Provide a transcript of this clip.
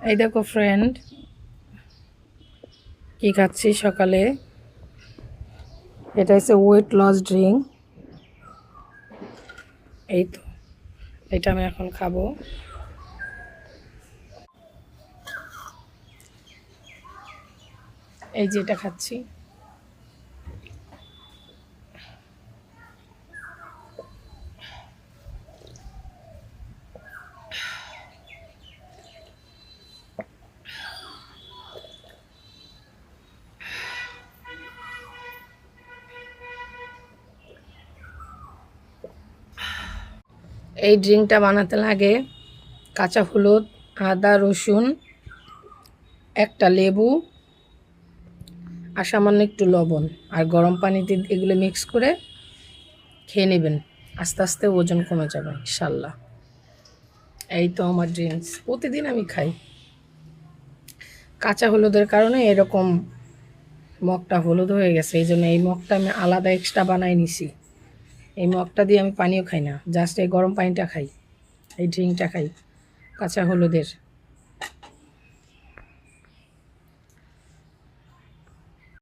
এই দেখো ফ্রেন্ড, কি খাচ্ছি সকালে। এটা হচ্ছে ওয়েট লস ড্রিঙ্ক। এই তো, এটা আমি এখন খাবো। এই যে এটা খাচ্ছি। এই ড্রিঙ্কটা বানাতে লাগে কাঁচা হলুদ, আদা, রসুন, একটা লেবু আর সামান্য একটু লবণ আর গরম পানিতে এগুলো মিক্স করে খেয়ে নেবেন। আস্তে আস্তে ওজন কমে যাবে ইনশাল্লাহ। এই তো আমার ড্রিঙ্কস, প্রতিদিন আমি খাই। কাঁচা হলুদের কারণে এরকম মগটা হলুদ হয়ে গেছে, এই জন্য এই মগটা আমি আলাদা এক্সট্রা বানাই নিছি। এই মগটা দিয়ে আমি পানিও খাই না, জাস্ট এই গরম পানিটা খাই, এই ড্রিঙ্কটা খাই কাঁচা হলুদের।